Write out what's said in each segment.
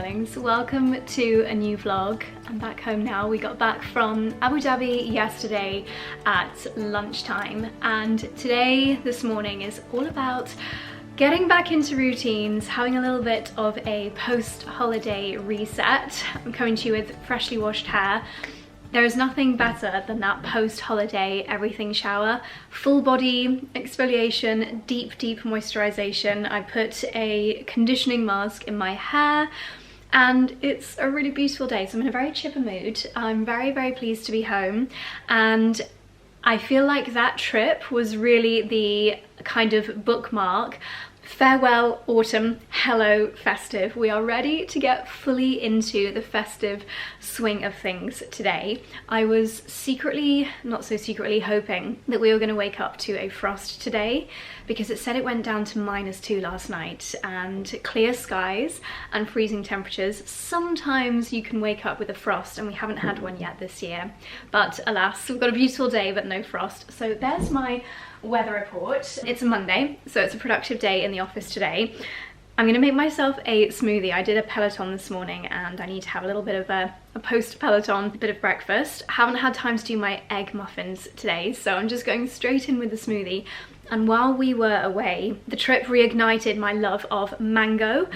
darlings, welcome to a new vlog. I'm back home now. We got back from Abu Dhabi yesterday at lunchtime, and this morning is all about getting back into routines, having a little bit of a post-holiday reset. I'm coming to you with freshly washed hair. There is nothing better than that post-holiday everything shower. Full body exfoliation, deep moisturization. I put a conditioning mask in my hair and it's a really beautiful day. So I'm in a very chipper mood. I'm very pleased to be home, and I feel like that trip was really the kind of bookmark. Farewell autumn, hello festive. We are ready to get fully into the festive swing of things today. I was secretly, not so secretly, hoping that we were going to wake up to a frost today, because it said it went down to -2 last night, and clear skies and freezing temperatures. Sometimes you can wake up with a frost, and we haven't had one yet this year. But alas, we've got a beautiful day but no frost. So there's my weather report. It's a Monday, so it's a productive day in the office today. I'm gonna make myself a smoothie. I did a Peloton this morning and I need to have a little bit of a post-Peloton bit of breakfast. I haven't had time to do my egg muffins today, so I'm just going straight in with the smoothie. And while we were away, the trip reignited my love of mango.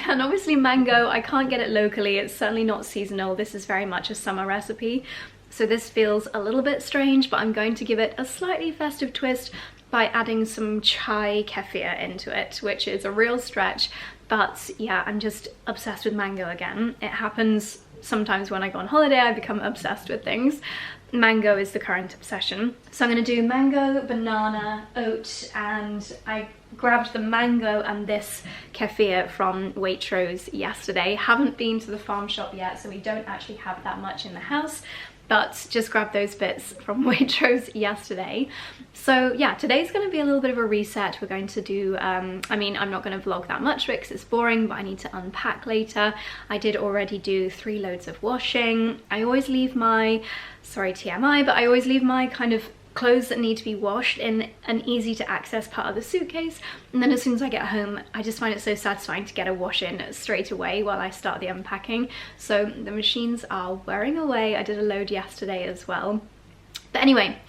And obviously mango, I can't get it locally. It's certainly not seasonal. This is very much a summer recipe. So this feels a little bit strange, but I'm going to give it a slightly festive twist by adding some 𝑭𝒊𝒏𝒅 into it, which is a real stretch. But yeah, I'm just obsessed with mango again. It happens sometimes when I go on holiday, I become obsessed with things. Mango is the current obsession. So I'm gonna do mango, banana, oat, and I grabbed the mango and this kefir from Waitrose yesterday. Haven't been to the farm shop yet, so we don't actually have that much in the house, but just grabbed those bits from Waitrose yesterday. So yeah, today's going to be a little bit of a reset. We're going to do, I mean, I'm not going to vlog that much because it's boring, but I need to unpack later. I did already do 3 loads of washing. I always leave my, sorry TMI, but I always leave my kind of clothes that need to be washed in an easy to access part of the suitcase, and then as soon as I get home I just find it so satisfying to get a wash in straight away while I start the unpacking. So the machines are wearing away. I did a load yesterday as well. But anyway,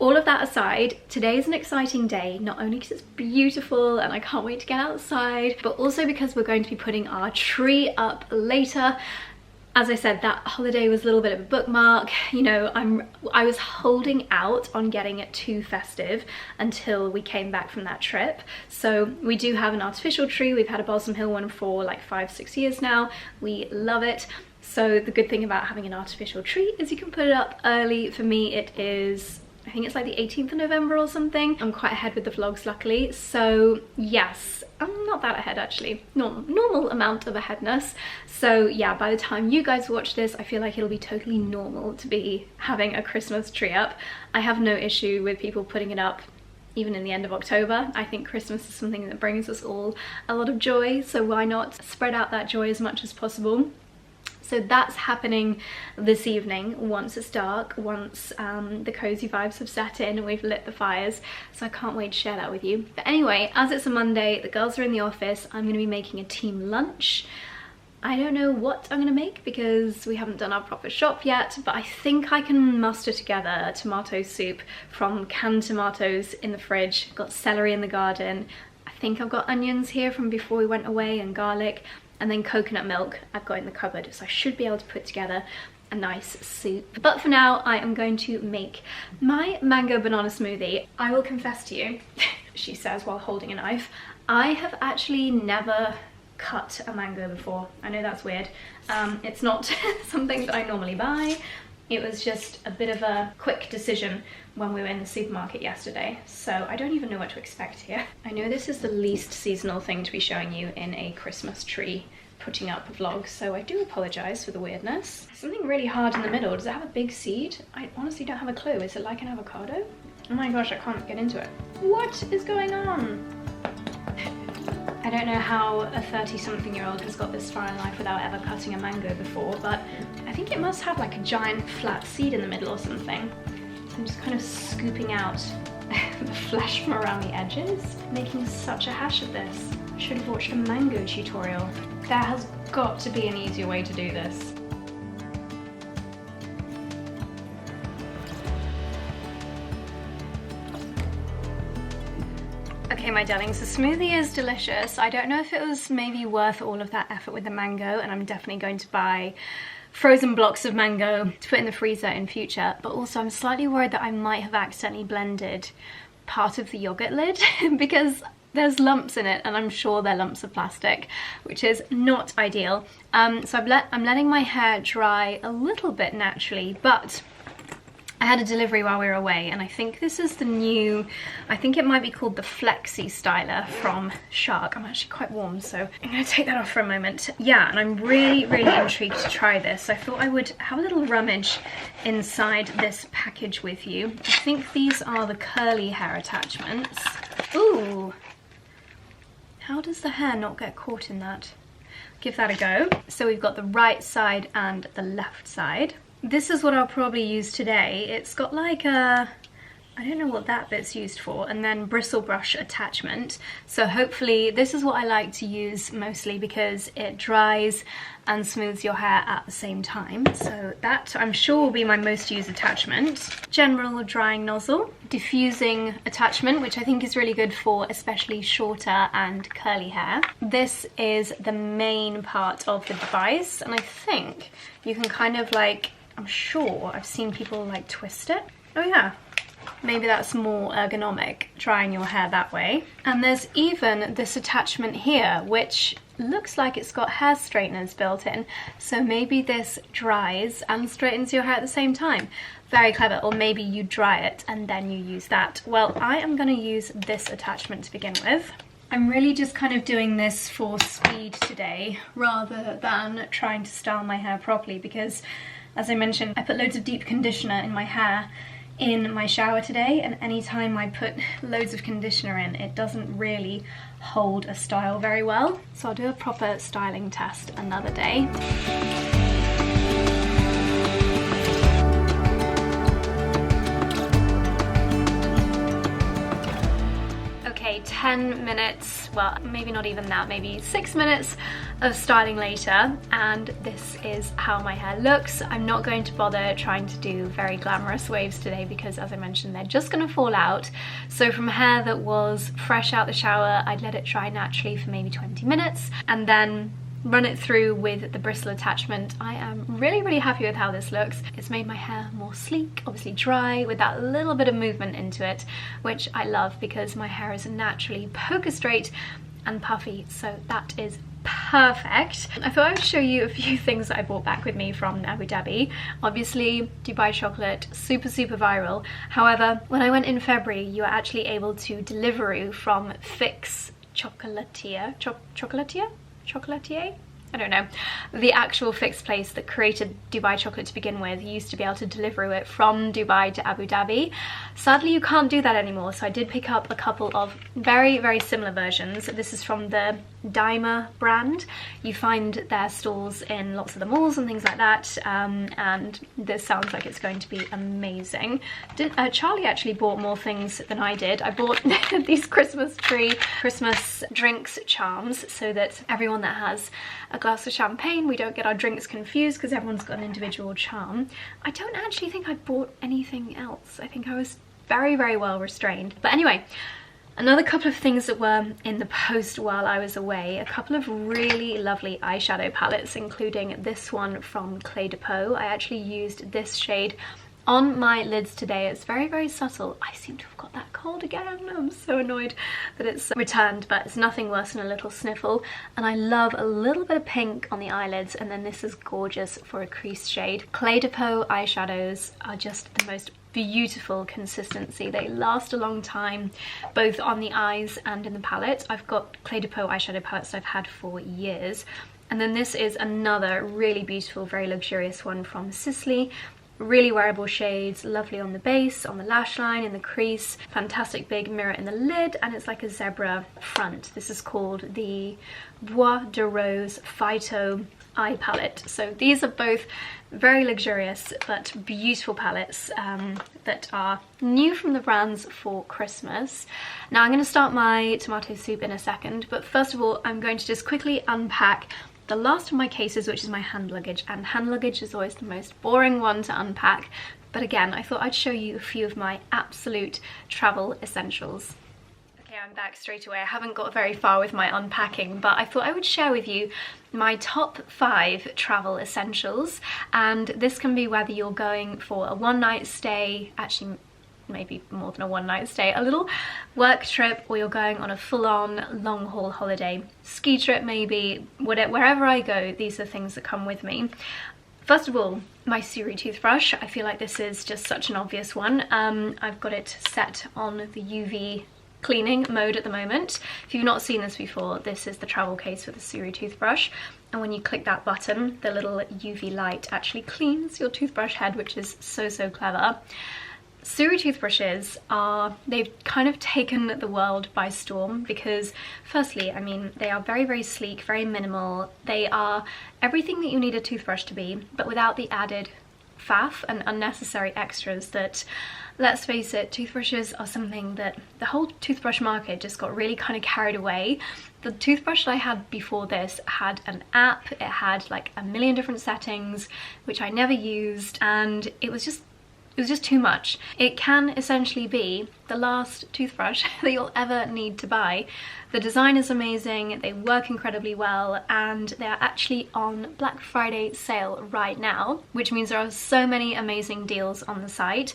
all of that aside, today is an exciting day, not only because it's beautiful and I can't wait to get outside, but also because we're going to be putting our tree up later. As I said, that holiday was a little bit of a bookmark. You know, I was holding out on getting it too festive until we came back from that trip. So we do have an artificial tree. We've had a Balsam Hill one for like 5-6 years now. We love it. So the good thing about having an artificial tree is you can put it up early. For me, it is, I think it's like the 18th of November or something. I'm quite ahead with the vlogs, luckily. So yes, I'm not that ahead actually. Normal amount of aheadness. So yeah, by the time you guys watch this, I feel like it'll be totally normal to be having a Christmas tree up. I have no issue with people putting it up even in the end of October. I think Christmas is something that brings us all a lot of joy, so why not spread out that joy as much as possible? So that's happening this evening once it's dark, once the cozy vibes have set in and we've lit the fires. So I can't wait to share that with you. But anyway, as it's a Monday, the girls are in the office. I'm going to be making a team lunch. I don't know what I'm going to make because we haven't done our proper shop yet, but I think I can muster together a tomato soup from canned tomatoes in the fridge. I've got celery in the garden. I think I've got onions here from before we went away and garlic. And then coconut milk I've got in the cupboard, so I should be able to put together a nice soup. But for now, I am going to make my mango banana smoothie. I will confess to you, she says while holding a knife, I have actually never cut a mango before. I know that's weird. It's not something that I normally buy. It was just a bit of a quick decision when we were in the supermarket yesterday, so I don't even know what to expect here. I know this is the least seasonal thing to be showing you in a Christmas tree putting up vlog, so I do apologise for the weirdness. Something really hard in the middle. Does it have a big seed? I honestly don't have a clue. Is it like an avocado? Oh my gosh, I can't get into it. What is going on? I don't know how a 30-something-year-old has got this far in life without ever cutting a mango before, but I think it must have like a giant flat seed in the middle or something. So I'm just kind of scooping out the flesh from around the edges. Making such a hash of this. Should have watched a mango tutorial. There has got to be an easier way to do this. Okay, my darlings, the smoothie is delicious. I don't know if it was maybe worth all of that effort with the mango, and I'm definitely going to buy frozen blocks of mango to put in the freezer in future, but also I'm slightly worried that I might have accidentally blended part of the yogurt lid because there's lumps in it, and I'm sure they're lumps of plastic, which is not ideal. So I'm letting my hair dry a little bit naturally, but I had a delivery while we were away, and I think this is the new, I think it might be called the Flexi Styler from Shark. I'm actually quite warm, so I'm gonna take that off for a moment. Yeah, and I'm really, really intrigued to try this. I thought I would have a little rummage inside this package with you. I think these are the curly hair attachments. Ooh, how does the hair not get caught in that? Give that a go. So we've got the right side and the left side. This is what I'll probably use today. It's got like a, I don't know what that bit's used for, and then bristle brush attachment. So hopefully this is what I like to use mostly because it dries and smooths your hair at the same time. So that I'm sure will be my most used attachment. General drying nozzle, diffusing attachment, which I think is really good for especially shorter and curly hair. This is the main part of the device, and I think you can kind of like, I'm sure I've seen people like twist it. Oh yeah, maybe that's more ergonomic, drying your hair that way. And there's even this attachment here, which looks like it's got hair straighteners built in. So maybe this dries and straightens your hair at the same time. Very clever. Or maybe you dry it and then you use that. Well, I am going to use this attachment to begin with. I'm really just kind of doing this for speed today rather than trying to style my hair properly, because as I mentioned, I put loads of deep conditioner in my hair in my shower today, and anytime I put loads of conditioner in, it doesn't really hold a style very well. So I'll do a proper styling test another day. Okay, 10 minutes, well, maybe not even that, maybe 6 minutes of styling later, and this is how my hair looks. I'm not going to bother trying to do very glamorous waves today because, as I mentioned, they're just gonna fall out. So from hair that was fresh out the shower, I'd let it dry naturally for maybe 20 minutes and then run it through with the bristle attachment. I am really, really happy with how this looks. It's made my hair more sleek, obviously dry, with that little bit of movement into it, which I love because my hair is naturally poker straight and puffy, so that is perfect. I thought I would show you a few things that I brought back with me from Abu Dhabi. Obviously, Dubai chocolate, super viral. However, when I went in February, you were actually able to Deliveroo from Fix Chocolatier? Chocolatier? I don't know. The actual Fix place that created Dubai chocolate to begin with used to be able to deliver it from Dubai to Abu Dhabi. Sadly, you can't do that anymore, so I did pick up a couple of very similar versions. This is from the 𝑭𝒊𝒏𝒅 brand. You find their stores in lots of the malls and things like that, and this sounds like it's going to be amazing. Charlie actually bought more things than I did. I bought these Christmas drinks charms so that everyone that has a glass of champagne, we don't get our drinks confused because everyone's got an individual charm. I don't actually think I bought anything else. I think I was very well restrained. But anyway, another couple of things that were in the post while I was away, a couple of really lovely eyeshadow palettes, including this one from 𝑭𝒂𝒕. I actually used this shade on my lids today. It's very subtle. I seem to have got that cold again. I'm so annoyed that it's returned, but it's nothing worse than a little sniffle. And I love a little bit of pink on the eyelids, and then this is gorgeous for a crease shade. 𝑭𝒂𝒕 eyeshadows are just the most beautiful consistency. They last a long time, both on the eyes and in the palette. I've got 𝑭𝒂𝒕 eyeshadow palettes that I've had for years. And then this is another really beautiful, very luxurious one from Sisley. really wearable shades, lovely on the base, on the lash line, in the crease, fantastic big mirror in the lid, and it's like a zebra front. This is called the Bois de Rose Phyto eye palette. So these are both very luxurious but beautiful palettes that are new from the brands for Christmas. Now I'm going to start my tomato soup in a second, but first of all I'm going to just quickly unpack the last of my cases, which is my hand luggage, and hand luggage is always the most boring one to unpack, but again I thought I'd show you a few of my absolute travel essentials. Okay, I'm back straight away. I haven't got very far with my unpacking, but I thought I would share with you my top 5 travel essentials, and this can be whether you're going for a one-night stay, actually maybe more than a one-night stay, a little work trip, or you're going on a full-on long-haul holiday, ski trip maybe, whatever, wherever I go, these are things that come with me. First of all, my 𝑭𝒐𝑖 toothbrush. I feel like this is just such an obvious one. I've got it set on the UV cleaning mode at the moment. If you've not seen this before, this is the travel case for the 𝑭𝒐𝑖 toothbrush, and when you click that button, the little UV light actually cleans your toothbrush head, which is so clever. 𝑭𝒐𝑖 toothbrushes they've kind of taken the world by storm because firstly, I mean, they are very sleek, very minimal. They are everything that you need a toothbrush to be, but without the added faff and unnecessary extras that, let's face it, toothbrushes are something that the whole toothbrush market just got really kind of carried away. The toothbrush that I had before this had an app, it had like a million different settings, which I never used, and it was just too much. It can essentially be the last toothbrush that you'll ever need to buy. The design is amazing, they work incredibly well, and they are actually on Black Friday sale right now, which means there are so many amazing deals on the site.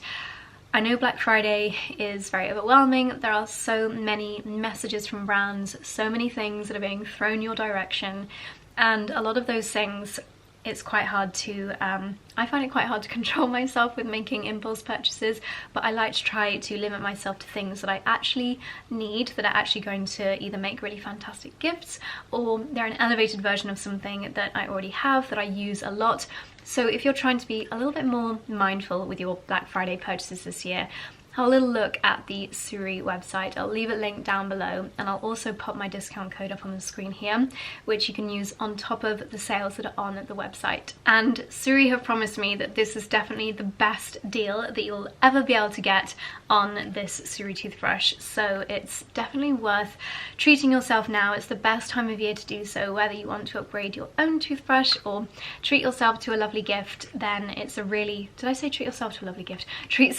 I know Black Friday is very overwhelming. There are so many messages from brands, so many things that are being thrown your direction, and a lot of those things, it's quite hard to, I find it quite hard to control myself with making impulse purchases, but I like to try to limit myself to things that I actually need, that are actually going to either make really fantastic gifts, or they're an elevated version of something that I already have, that I use a lot. So if you're trying to be a little bit more mindful with your Black Friday purchases this year, have a little look at the 𝑭𝒐𝑖 website. I'll leave it linked down below, and I'll also pop my discount code up on the screen here, which you can use on top of the sales that are on the website. And 𝑭𝒐𝑖 have promised me that this is definitely the best deal that you'll ever be able to get on this 𝑭𝒐𝑖 toothbrush, so it's definitely worth treating yourself now. It's the best time of year to do so, whether you want to upgrade your own toothbrush or treat yourself to a lovely gift. Then it's a really, did I say treat yourself to a lovely gift? Treat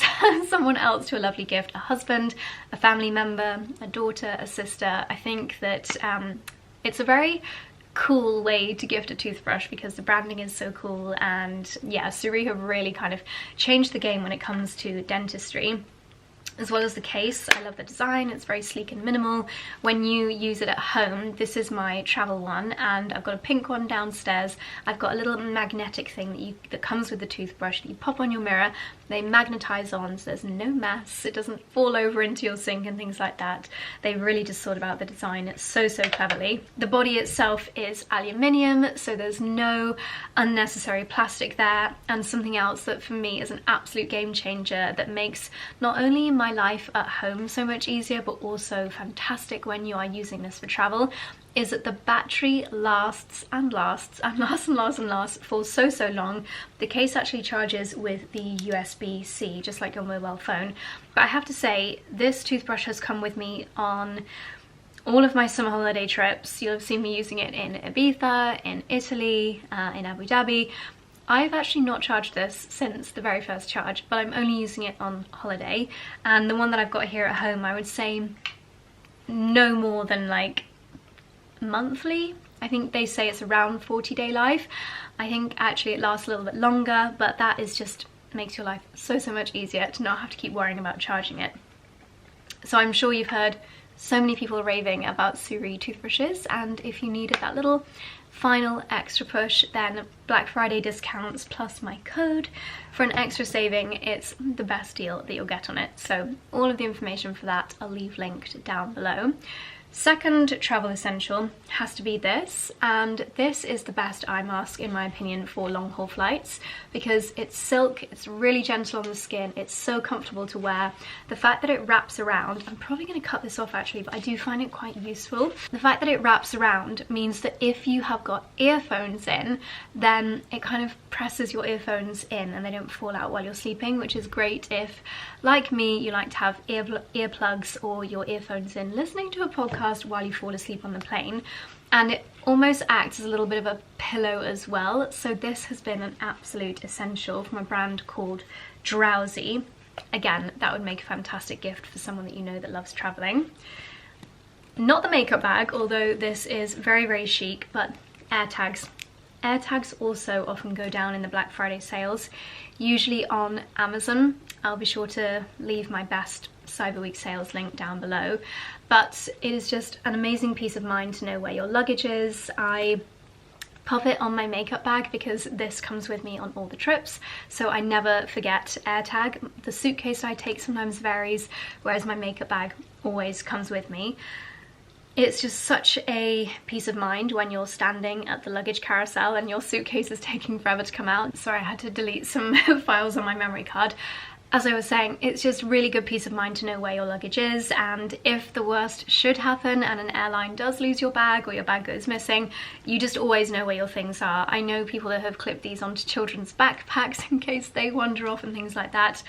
someone else to a lovely gift, a husband, a family member, a daughter, a sister. I think that it's a very cool way to gift a toothbrush because the branding is so cool, and yeah, 𝑭𝒐𝑖 have really kind of changed the game when it comes to dentistry. As well as the case, I love the design, it's very sleek and minimal. When you use it at home, this is my travel one, and I've got a pink one downstairs. I've got a little magnetic thing that comes with the toothbrush that you pop on your mirror. They magnetize on, so there's no mess, it doesn't fall over into your sink and things like that. They really just thought about the design so cleverly. The body itself is aluminium, so there's no unnecessary plastic there, and something else that for me is an absolute game changer that makes not only my life at home so much easier, but also fantastic when you are using this for travel, is that the battery lasts for so long. The case actually charges with the USB-C, just like your mobile phone. But I have to say, this toothbrush has come with me on all of my summer holiday trips. You'll have seen me using it in Ibiza, in Italy, in Abu Dhabi. I've actually not charged this since the very first charge, but I'm only using it on holiday. And the one that I've got here at home, I would say no more than like monthly. I think they say it's around 40-day life. I think actually it lasts a little bit longer, but that is just makes your life so much easier to not have to keep worrying about charging it. So I'm sure you've heard so many people raving about 𝑭𝒐𝑖 toothbrushes, and if you needed that little final extra push, then Black Friday discounts plus my code for an extra saving, it's the best deal that you'll get on it. So all of the information for that I'll leave linked down below. Second travel essential has to be this, and this is the best eye mask in my opinion for long haul flights because it's silk, it's really gentle on the skin, it's so comfortable to wear. The fact that it wraps around, I'm probably going to cut this off actually, but I do find it quite useful. The fact that it wraps around means that if you have got earphones in, then it kind of presses your earphones in and they don't fall out while you're sleeping, which is great if, like me, you like to have earplugs or your earphones in listening to a podcast while you fall asleep on the plane. And it almost acts as a little bit of a pillow as well. So this has been an absolute essential from a brand called Jewellery. Again, that would make a fantastic gift for someone that you know that loves traveling. Not the makeup bag, although this is very, very chic, but AirTags. AirTags also often go down in the Black Friday sales, usually on Amazon. I'll be sure to leave my best Cyber Week sales link down below, but it is just an amazing peace of mind to know where your luggage is. I pop it on my makeup bag because this comes with me on all the trips, so I never forget AirTag. The suitcase I take sometimes varies, whereas my makeup bag always comes with me. It's just such a peace of mind when you're standing at the luggage carousel and your suitcase is taking forever to come out. Sorry, I had to delete some files on my memory card. As I was saying, it's just really good peace of mind to know where your luggage is, and if the worst should happen and an airline does lose your bag or your bag goes missing, you just always know where your things are. I know people that have clipped these onto children's backpacks in case they wander off and things like that,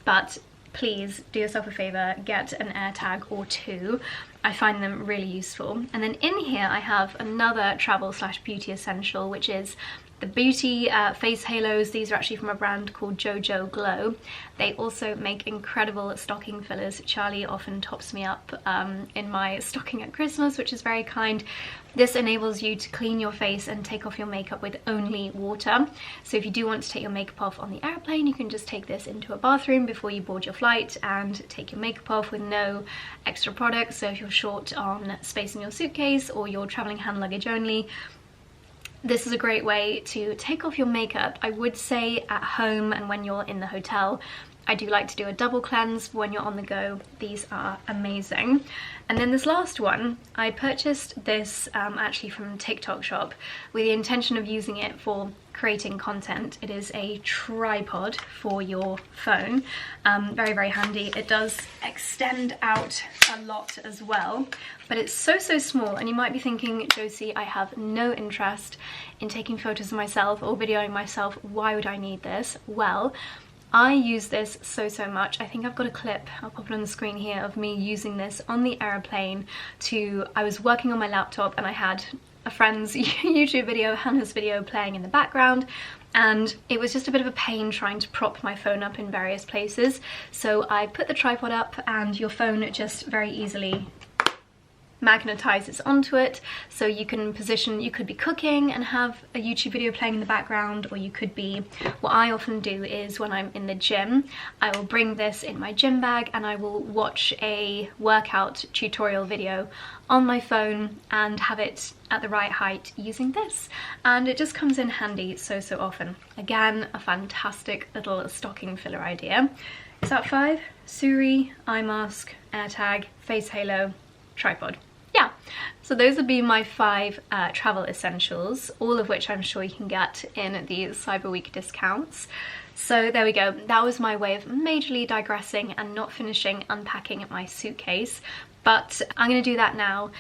but please do yourself a favour, get an AirTag or two. I find them really useful. And then in here I have another travel / beauty essential, which is the beauty face halos. These are actually from a brand called JoJo Glow. They also make incredible stocking fillers. Charlie often tops me up in my stocking at Christmas, which is very kind. This enables you to clean your face and take off your makeup with only water. So if you do want to take your makeup off on the airplane, you can just take this into a bathroom before you board your flight and take your makeup off with no extra products. So if you're short on space in your suitcase or you're traveling hand luggage only, this is a great way to take off your makeup. I would say at home and when you're in the hotel, I do like to do a double cleanse, but when you're on the go, these are amazing. And then this last one, I purchased this actually from TikTok shop with the intention of using it for creating content. It is a tripod for your phone. Very, very handy. It does extend out a lot as well, but it's so small, and you might be thinking, Josie, I have no interest in taking photos of myself or videoing myself. Why would I need this? Well, I use this so much. I think I've got a clip, I'll pop it on the screen here, of me using this on the aeroplane I was working on my laptop and I had a friend's YouTube video, Hannah's video, playing in the background, and it was just a bit of a pain trying to prop my phone up in various places. So I put the tripod up and your phone just very easily magnetizes onto it, so you can position, you could be cooking and have a YouTube video playing in the background, or you could be, what I often do is when I'm in the gym, I will bring this in my gym bag and I will watch a workout tutorial video on my phone and have it at the right height using this, and it just comes in handy so often. Again, a fantastic little stocking filler idea. Is that 5? Suri, eye mask, AirTag, face halo, tripod. Yeah, so those would be my 5 travel essentials, all of which I'm sure you can get in the Cyber Week discounts. So there we go. That was my way of majorly digressing and not finishing unpacking my suitcase, but I'm going to do that now.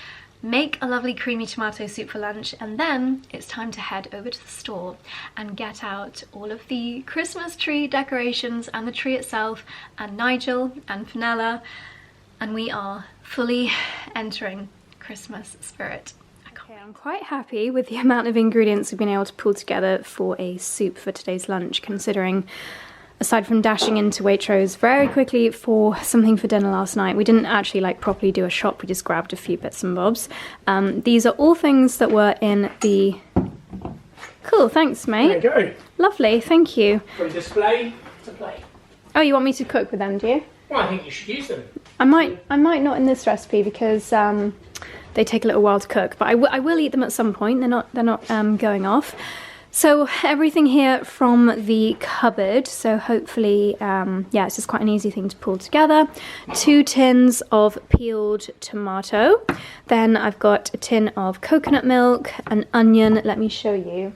Make a lovely creamy tomato soup for lunch, and then it's time to head over to the store and get out all of the Christmas tree decorations and the tree itself and Nigel and Fenella, and we are fully entering Christmas spirit. Okay, I'm quite happy with the amount of ingredients we've been able to pull together for a soup for today's lunch, considering aside from dashing into Waitrose very quickly for something for dinner last night, we didn't actually like properly do a shop, we just grabbed a few bits and bobs. These are all things that were in the... Cool, thanks mate. There you go. Lovely, thank you. From display to play. Oh, you want me to cook with them, do you? Well, I think you should use them. I might not in this recipe because they take a little while to cook, but I will eat them at some point. They're not going off. So everything here from the cupboard, so hopefully, yeah, it's just quite an easy thing to pull together. 2 tins of peeled tomato. Then I've got a tin of coconut milk, an onion. Let me show you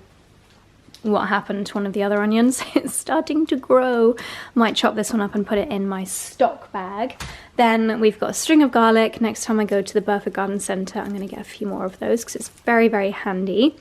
what happened to one of the other onions. It's starting to grow. Might chop this one up and put it in my stock bag. Then we've got a string of garlic. Next time I go to the Bertha Garden Centre, I'm going to get a few more of those because it's very, very handy.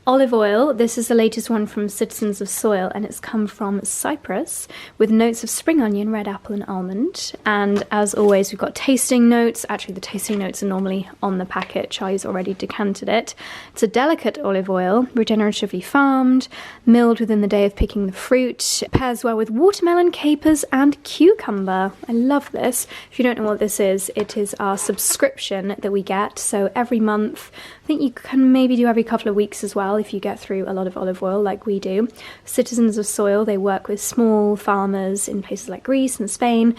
Olive oil, this is the latest one from Citizens of Soil, and it's come from Cyprus with notes of spring onion, red apple and almond. And as always, we've got tasting notes. Actually, the tasting notes are normally on the packet. Charlie's already decanted it. It's a delicate olive oil, regeneratively farmed, milled within the day of picking the fruit. It pairs well with watermelon, capers and cucumber. I love this. If you don't know what this is, it is our subscription that we get. So every month, I think you can maybe do every couple of weeks as well if you get through a lot of olive oil like we do. Citizens of Soil, they work with small farmers in places like Greece and Spain,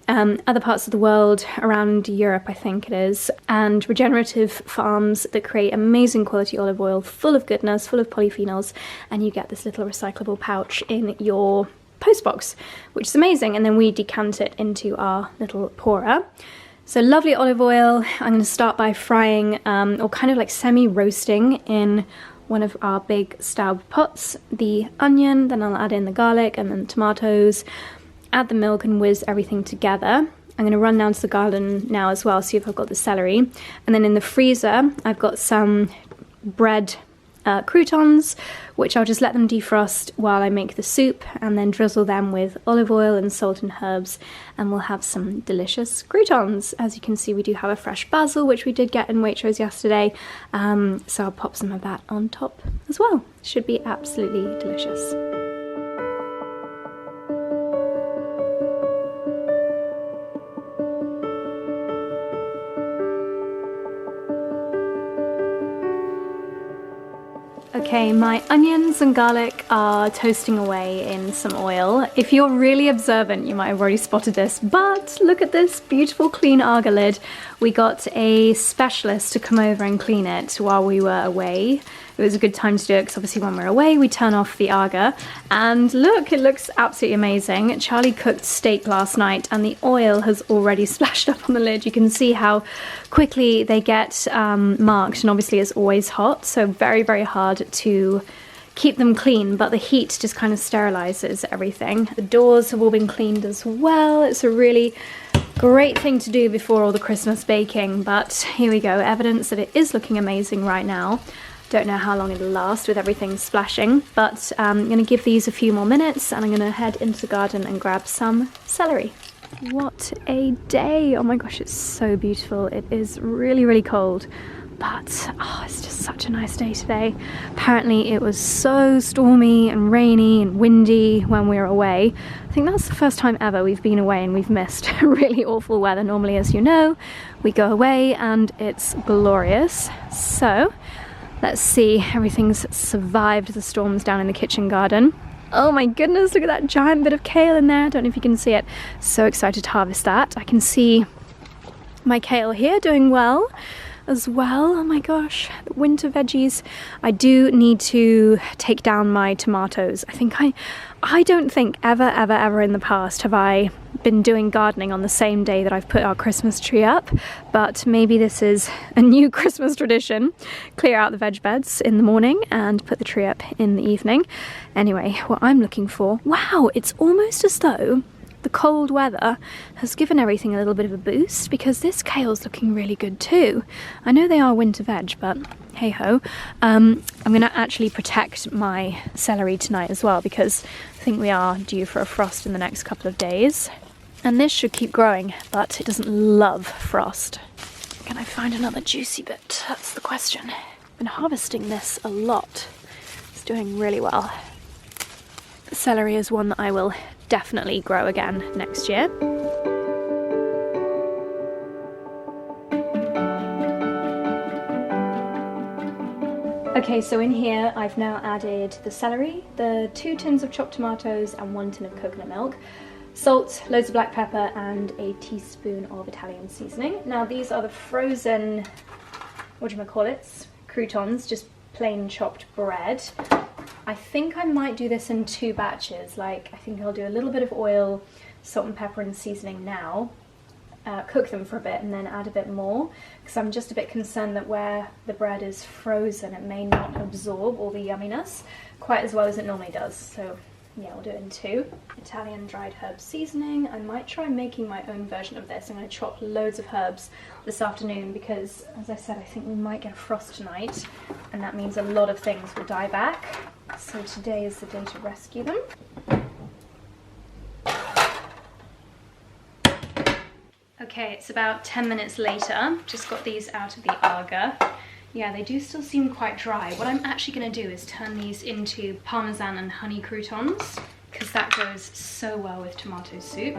other parts of the world, around Europe I think it is, and regenerative farms that create amazing quality olive oil full of goodness, full of polyphenols, and you get this little recyclable pouch in your postbox, which is amazing, and then we decant it into our little pourer. So lovely olive oil. I'm going to start by frying, or kind of like semi-roasting in one of our big Strawtop pots, the onion, then I'll add in the garlic and then the tomatoes, add the milk and whiz everything together. I'm going to run down to the garden now as well, see if I've got the celery. And then in the freezer, I've got some bread croutons, which I'll just let them defrost while I make the soup, and then drizzle them with olive oil and salt and herbs, and we'll have some delicious croutons. As you can see, we do have a fresh basil, which we did get in Waitrose yesterday, so I'll pop some of that on top as well. Should be absolutely delicious. Okay, my onions and garlic are toasting away in some oil. If you're really observant, you might have already spotted this, but look at this beautiful clean agar lid. We got a specialist to come over and clean it while we were away. It was a good time to do it because obviously when we're away we turn off the agar, and look, it looks absolutely amazing. Charlie cooked steak last night and the oil has already splashed up on the lid. You can see how quickly they get marked, and obviously it's always hot, so very, very hard to keep them clean, but the heat just kind of sterilizes everything. The doors have all been cleaned as well. It's a really great thing to do before all the Christmas baking, but here we go, evidence that it is looking amazing right now. Don't know how long it'll last with everything splashing, but I'm going to give these a few more minutes and I'm going to head into the garden and grab some celery. What a day! Oh my gosh, it's so beautiful. It is really, really cold, but oh, it's just such a nice day today. Apparently it was so stormy and rainy and windy when we were away. I think that's the first time ever we've been away and we've missed really awful weather. Normally, as you know, we go away and it's glorious. So let's see, everything's survived the storms down in the kitchen garden. Oh my goodness, look at that giant bit of kale in there. I don't know if you can see it. So excited to harvest that. I can see my kale here doing well as well. Oh my gosh, the winter veggies. I do need to take down my tomatoes. I don't think ever in the past have I been doing gardening on the same day that I've put our Christmas tree up, but maybe this is a new Christmas tradition. Clear out the veg beds in the morning and put the tree up in the evening. Anyway, what I'm looking for, wow, it's almost as though the cold weather has given everything a little bit of a boost, because this kale's looking really good too. I know they are winter veg, but hey ho. I'm gonna actually protect my celery tonight as well, because I think we are due for a frost in the next couple of days. And this should keep growing, but it doesn't love frost. Can I find another juicy bit? That's the question. I've been harvesting this a lot. It's doing really well. The celery is one that I will definitely grow again next year. Okay, so in here I've now added the celery, the 2 tins of chopped tomatoes and 1 tin of coconut milk, salt, loads of black pepper and a teaspoon of Italian seasoning. Now these are the frozen, 𝑭𝒊𝒏𝒅, croutons, just plain chopped bread. I think I might do this in 2 batches. Like, I think I'll do a little bit of oil, salt and pepper and seasoning now, cook them for a bit and then add a bit more, because I'm just a bit concerned that where the bread is frozen it may not absorb all the yumminess quite as well as it normally does. So yeah, we'll do it in 2. Italian dried herb seasoning. I might try making my own version of this. I'm going to chop loads of herbs this afternoon because, as I said, I think we might get a frost tonight, and that means a lot of things will die back. So today is the day to rescue them. Okay, it's about 10 minutes later. Just got these out of the agar. Yeah, they do still seem quite dry. What I'm actually going to do is turn these into parmesan and honey croutons, because that goes so well with tomato soup.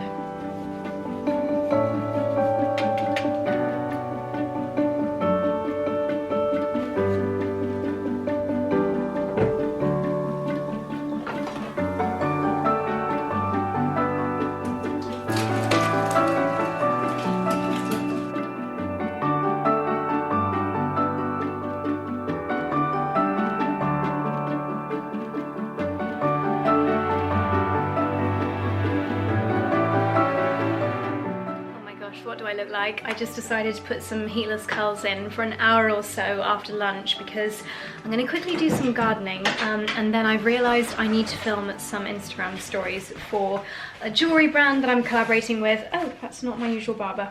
What do I look like? I just decided to put some heatless curls in for an hour or so after lunch because I'm going to quickly do some gardening, and then I've realised I need to film some Instagram stories for a jewellery brand that I'm collaborating with. Oh, that's not my usual barber.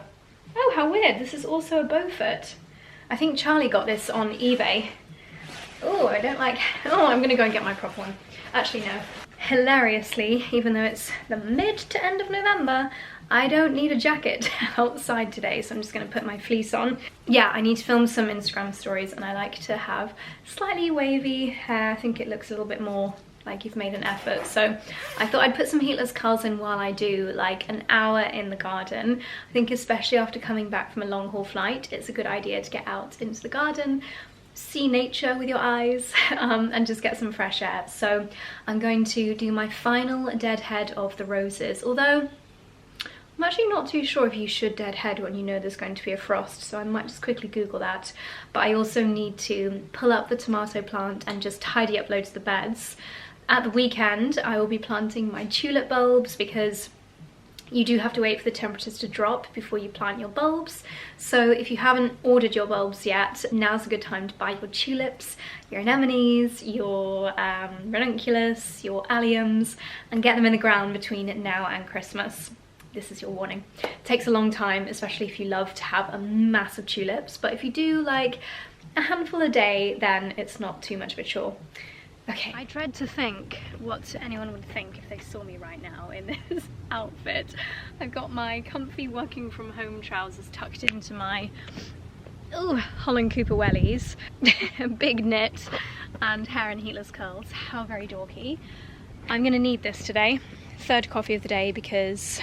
Oh, how weird. This is also a 𝑭𝒂𝒕. I think Charlie got this on eBay. Oh, I don't like... Oh, I'm going to go and get my proper one. Actually, no. Hilariously, even though it's the mid to end of November, I don't need a jacket outside today, so I'm just going to put my fleece on. Yeah, I need to film some Instagram stories, and I like to have slightly wavy hair. I think it looks a little bit more like you've made an effort. So I thought I'd put some heatless curls in while I do like an hour in the garden. I think especially after coming back from a long haul flight, it's a good idea to get out into the garden, see nature with your eyes, and just get some fresh air. So I'm going to do my final deadhead of the roses, although I'm actually not too sure if you should deadhead when you know there's going to be a frost, so I might just quickly Google that. But I also need to pull up the tomato plant and just tidy up loads of the beds. At the weekend I will be planting my tulip bulbs, because you do have to wait for the temperatures to drop before you plant your bulbs. So if you haven't ordered your bulbs yet, now's a good time to buy your tulips, your anemones, your ranunculus, your alliums, and get them in the ground between now and Christmas. This is your warning. It takes a long time, especially if you love to have a massive tulips, but if you do like a handful a day, then it's not too much of a chore. Okay, I dread to think what anyone would think if they saw me right now in this outfit. I've got my comfy working from home trousers tucked into my 𝑭𝒊𝒏𝒅 𝑴𝒆, big knit, and hair in heatless curls. How very dorky. I'm gonna need this today. 3rd coffee of the day because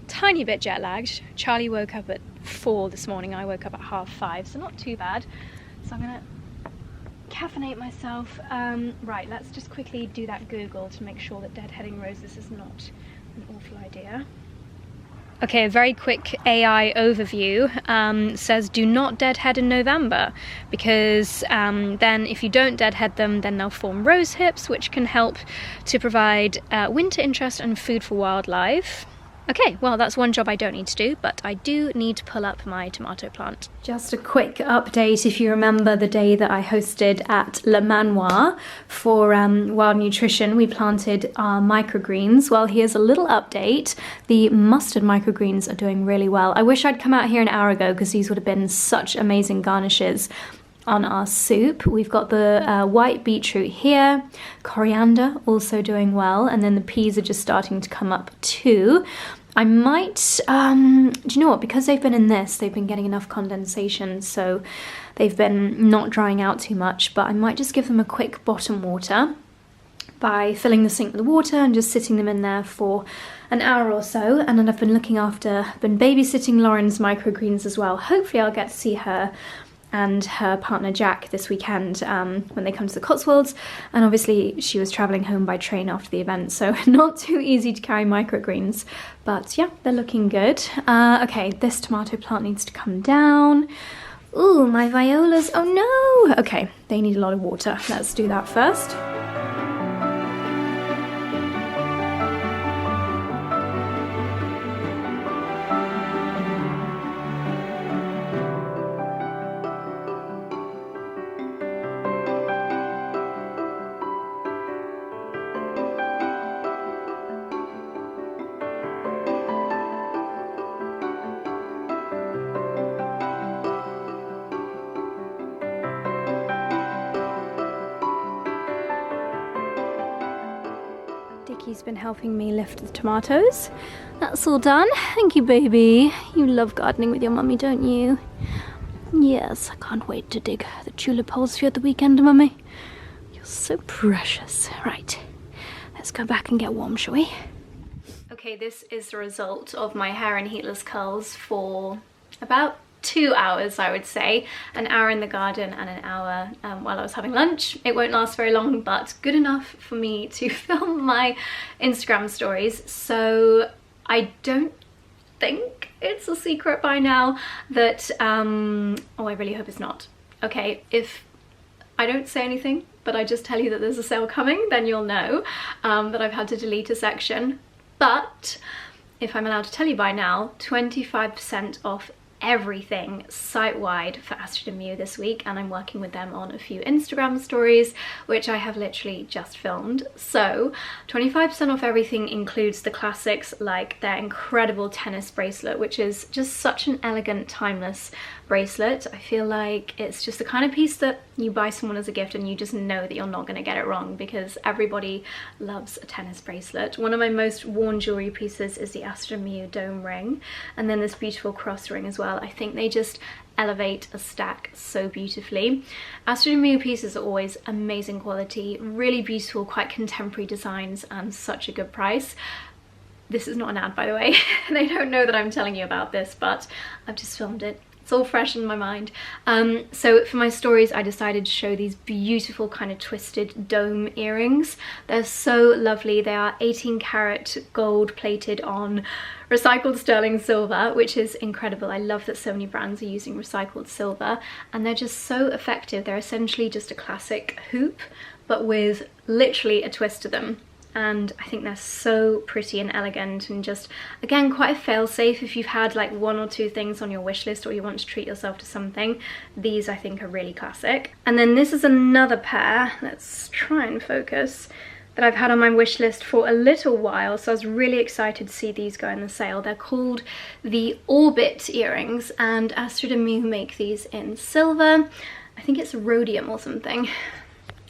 tiny bit jet lagged. Charlie woke up at 4 this morning. I woke up at 5:30, so not too bad. So I'm gonna caffeinate myself. Right, let's just quickly do that Google to make sure that deadheading roses is not an awful idea. Okay, a very quick AI overview says do not deadhead in November, because then if you don't deadhead them, then they'll form rose hips, which can help to provide winter interest and food for wildlife. Okay, well that's one job I don't need to do, but I do need to pull up my tomato plant. Just a quick update, if you remember the day that I hosted at Le Manoir for Wild Nutrition, we planted our microgreens. Well, here's a little update. The mustard microgreens are doing really well. I wish I'd come out here an hour ago because these would have been such amazing garnishes on our soup. We've got the white beetroot here, coriander also doing well, and then the peas are just starting to come up too. I might, do you know what, because they've been in this, they've been getting enough condensation, so they've been not drying out too much, but I might just give them a quick bottom water by filling the sink with water and just sitting them in there for an hour or so. And then I've been been babysitting Lauren's microgreens as well. Hopefully I'll get to see her and her partner Jack this weekend when they come to the Cotswolds, and obviously she was travelling home by train after the event, so not too easy to carry microgreens, but yeah, they're looking good. Okay, this tomato plant needs to come down. Ooh, my violas. Oh no! Okay, they need a lot of water. Let's do that first. Dickie's been helping me lift the tomatoes. That's all done. Thank you, baby. You love gardening with your mummy, don't you? Yes, I can't wait to dig the tulip holes for you at the weekend, mummy. You're so precious. Right, let's go back and get warm, shall we? Okay, this is the result of my hair and heatless curls for about 2 hours, I would say. An hour in the garden and an hour while I was having lunch. It won't last very long, but good enough for me to film my Instagram stories. So I don't think it's a secret by now that, oh, I really hope it's not. Okay, if I don't say anything, but I just tell you that there's a sale coming, then you'll know that I've had to delete a section. But if I'm allowed to tell you by now, 25% off everything site-wide for 𝑭𝒆 this week, and I'm working with them on a few Instagram stories which I have literally just filmed. So 25% off everything includes the classics like their incredible tennis bracelet, which is just such an elegant, timeless bracelet. I feel like it's just the kind of piece that you buy someone as a gift and you just know that you're not going to get it wrong, because everybody loves a tennis bracelet. One of my most worn jewellery pieces is the 𝑭𝒆 dome ring, and then this beautiful cross ring as well. I think they just elevate a stack so beautifully. 𝑭𝒆 pieces are always amazing quality, really beautiful, quite contemporary designs, and such a good price. This is not an ad, by the way. They don't know that I'm telling you about this, but I've just filmed it. It's all fresh in my mind. So for my stories, I decided to show these beautiful kind of twisted dome earrings. They're so lovely. They are 18 karat gold plated on recycled sterling silver, which is incredible. I love that so many brands are using recycled silver, and they're just so effective. They're essentially just a classic hoop, but with literally a twist to them. And I think they're so pretty and elegant, and just, again, quite a fail-safe if you've had like 1 or 2 things on your wish list or you want to treat yourself to something. These I think are really classic. And then this is another pair, let's try and focus, that I've had on my wish list for a little while, so I was really excited to see these go in the sale. They're called the Orbit earrings, and 𝑭𝒆 make these in silver. I think it's rhodium or something.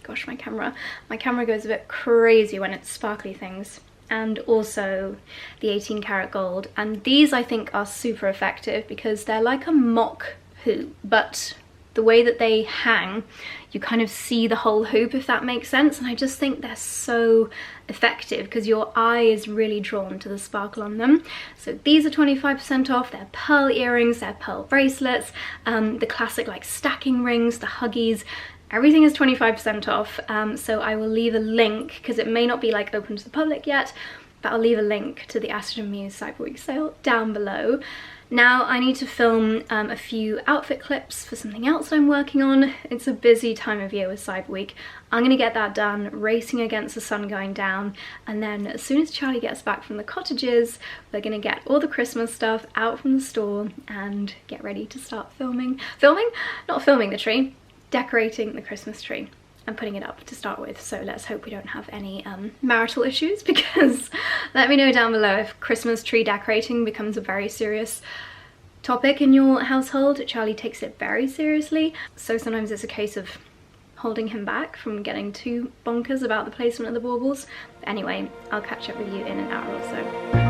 Gosh, my camera goes a bit crazy when it's sparkly things. And also the 18 karat gold. And these I think are super effective because they're like a mock hoop, but the way that they hang, you kind of see the whole hoop, if that makes sense. And I just think they're so effective because your eye is really drawn to the sparkle on them. So these are 25% off. They're pearl earrings, they're pearl bracelets, the classic like stacking rings, the huggies. Everything is 25% off, so I will leave a link, because it may not be like open to the public yet, but I'll leave a link to the 𝑭𝒆 Cyber Week sale down below. Now I need to film a few outfit clips for something else I'm working on. It's a busy time of year with Cyber Week. I'm gonna get that done, racing against the sun going down, and then as soon as Charlie gets back from the cottages, we're gonna get all the Christmas stuff out from the store and get ready to start filming? Not filming the tree. Decorating the Christmas tree and putting it up to start with. So let's hope we don't have any marital issues, because let me know down below if Christmas tree decorating becomes a very serious topic in your household. Charlie takes it very seriously, so sometimes it's a case of holding him back from getting too bonkers about the placement of the baubles. But anyway, I'll catch up with you in an hour or so.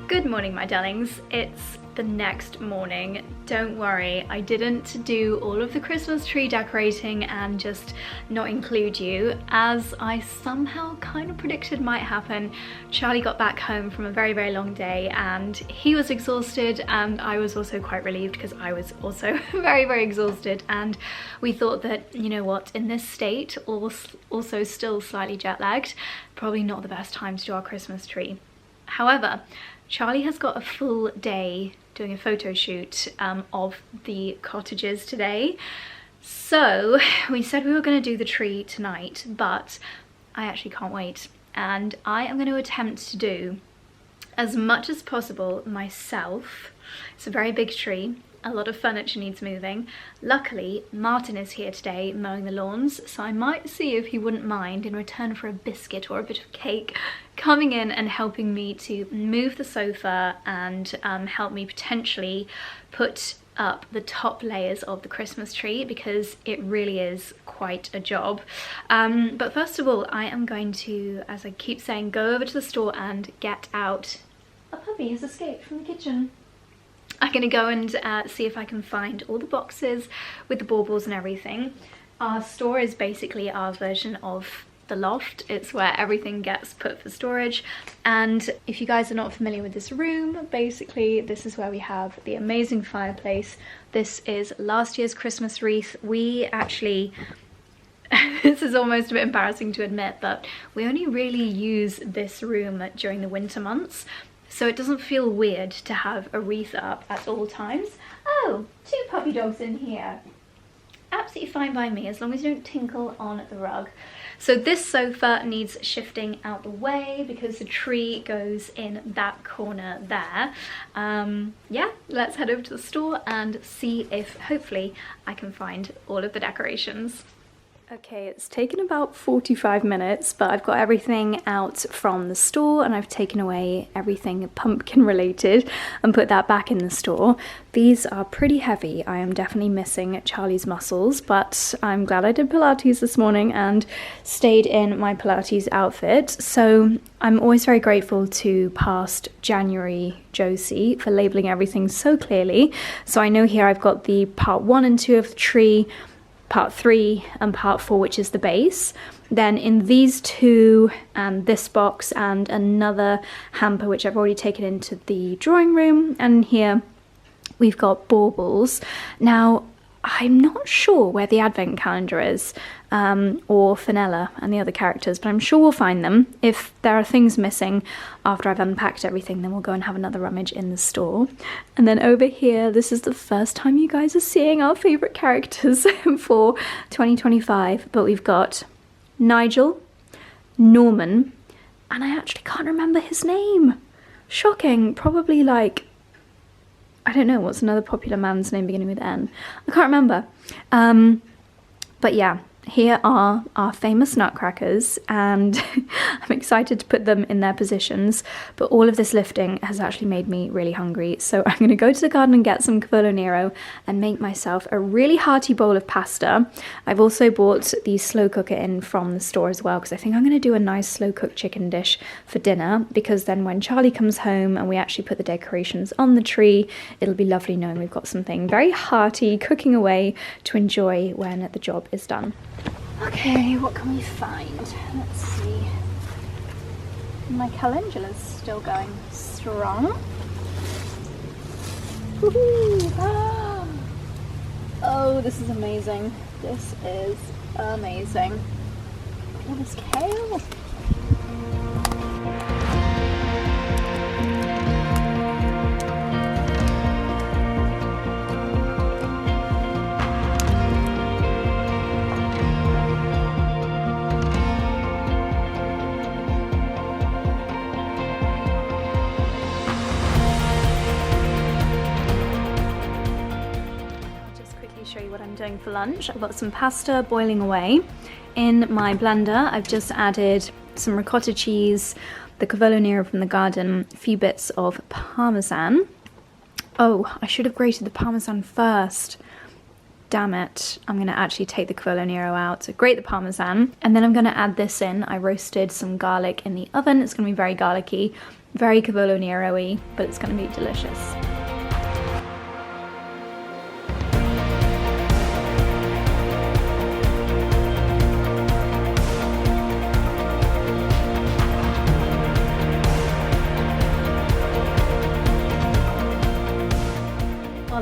Good morning, my darlings. It's the next morning. Don't worry, I didn't do all of the Christmas tree decorating and just not include you, as I somehow kind of predicted might happen. Charlie got back home from a very, very long day and he was exhausted, and I was also quite relieved because I was also very, very exhausted, and we thought that, you know what, in this state, also still slightly jet lagged, probably not the best time to do our Christmas tree. However, Charlie has got a full day doing a photo shoot of the cottages today. So we said we were going to do the tree tonight, but I actually can't wait. And I am going to attempt to do as much as possible myself. It's a very big tree. A lot of furniture needs moving. Luckily, Martin is here today mowing the lawns, so I might see if he wouldn't mind, in return for a biscuit or a bit of cake, coming in and helping me to move the sofa and help me potentially put up the top layers of the Christmas tree, because it really is quite a job. But first of all, I am going to, as I keep saying, go over to the store and get out. A puppy has escaped from the kitchen. I'm gonna go and see if I can find all the boxes with the baubles and everything. Our store is basically our version of the loft. It's where everything gets put for storage. And if you guys are not familiar with this room, basically this is where we have the amazing fireplace. This is last year's Christmas wreath. We actually, this is almost a bit embarrassing to admit, but we only really use this room during the winter months. So it doesn't feel weird to have a wreath up at all times. Oh, 2 puppy dogs in here. Absolutely fine by me, as long as you don't tinkle on the rug. So this sofa needs shifting out the way because the tree goes in that corner there. Yeah, let's head over to the store and see if hopefully I can find all of the decorations. Okay, it's taken about 45 minutes, but I've got everything out from the store and I've taken away everything pumpkin related and put that back in the store. These are pretty heavy. I am definitely missing Charlie's muscles, but I'm glad I did Pilates this morning and stayed in my Pilates outfit. So I'm always very grateful to past January Josie for labeling everything so clearly. So I know here I've got the part 1 and 2 of the tree, part 3 and part 4, which is the base. Then in these 2 and this box and another hamper which I've already taken into the drawing room, and here we've got baubles. Now I'm not sure where the advent calendar is, or Fenella and the other characters, but I'm sure we'll find them. If there are things missing after I've unpacked everything, then we'll go and have another rummage in the store. And then over here, this is the first time you guys are seeing our favourite characters for 2025, but we've got Nigel, Norman, and I actually can't remember his name. Shocking. Probably like, I don't know, what's another popular man's name beginning with N? I can't remember. But yeah, here are our famous nutcrackers, and I'm excited to put them in their positions, but all of this lifting has actually made me really hungry, so I'm going to go to the garden and get some 𝑭𝒊𝒏𝒅 𝑴𝒆 and make myself a really hearty bowl of pasta. I've also bought the slow cooker in from the store as well, because I think I'm going to do a nice slow cooked chicken dish for dinner, because then when Charlie comes home and we actually put the decorations on the tree, it'll be lovely knowing we've got something very hearty cooking away to enjoy when the job is done. Okay, what can we find? Let's see. My calendula's still going strong. Woohoo! Ah! Oh, this is amazing. This is amazing. All this kale. Doing for lunch. I've got some pasta boiling away. In my blender, I've just added some ricotta cheese, the 𝑭𝒊𝒏𝒅 𝑴𝒆 from the garden, a few bits of parmesan. Oh, I should have grated the parmesan first. Damn it. I'm going to actually take the 𝑭𝒊𝒏𝒅 𝴂 out, so grate the parmesan, and then I'm going to add this in. I roasted some garlic in the oven. It's going to be very garlicky, very 𝑭𝒊𝒏𝒅 𝴂-y, but it's going to be delicious.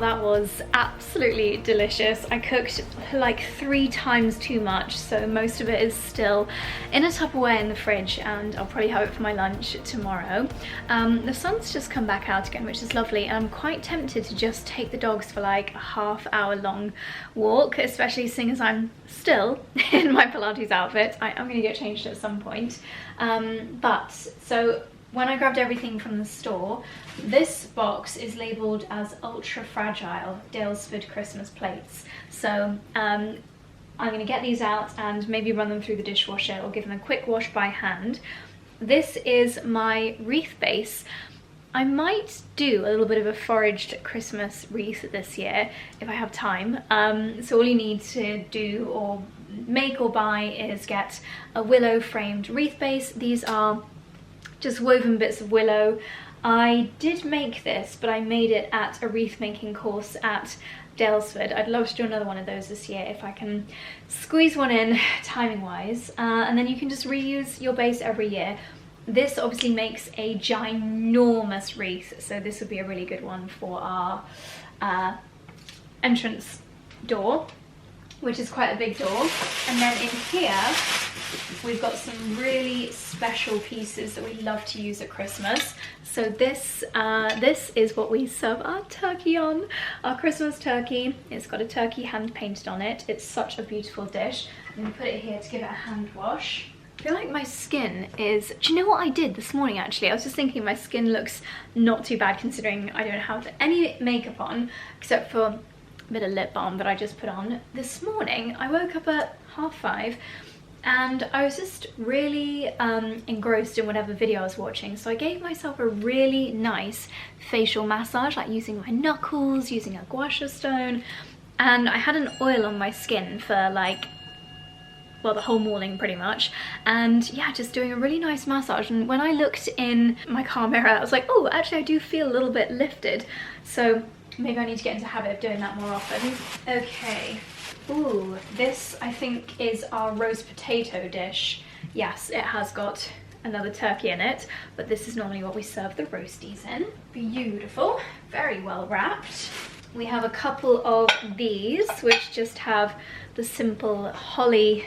that was absolutely delicious. I cooked like 3 times too much, so most of it is still in a Tupperware in the fridge, and I'll probably have it for my lunch tomorrow. The sun's just come back out again, which is lovely, and I'm quite tempted to just take the dogs for like a half-hour long walk, especially seeing as I'm still in my Pilates outfit. I'm going to get changed at some point. So when I grabbed everything from the store, this box is labelled as ultra fragile Daylesford Christmas plates. So I'm going to get these out and maybe run them through the dishwasher or give them a quick wash by hand. This is my wreath base. I might do a little bit of a foraged Christmas wreath this year if I have time. So all you need to do or make or buy is get a willow framed wreath base. These are just woven bits of willow. I did make this, but I made it at a wreath making course at Daylesford. I'd love to do another one of those this year if I can squeeze one in timing wise, and then you can just reuse your base every year. This obviously makes a ginormous wreath, so this would be a really good one for our entrance door, which is quite a big door. And then in here we've got some really special pieces that we love to use at Christmas. So this is what we serve our turkey on, our Christmas turkey. It's got a turkey hand painted on it. It's such a beautiful dish. I'm going to put it here to give it a hand wash. I feel like my skin is... Do you know what I did this morning actually? I was just thinking my skin looks not too bad considering I don't have any makeup on except for a bit of lip balm that I just put on. This morning I woke up at 5:30 and I was just really engrossed in whatever video I was watching, so I gave myself a really nice facial massage, like using my knuckles, using a gua sha stone, and I had an oil on my skin for like, well, the whole morning pretty much, and yeah, just doing a really nice massage. And when I looked in my car mirror I was like, oh, actually I do feel a little bit lifted, so maybe I need to get into the habit of doing that more often. Okay. Ooh, this I think is our roast potato dish. Yes, it has got another turkey in it, but this is normally what we serve the roasties in. Beautiful, very well wrapped. We have a couple of these which just have the simple holly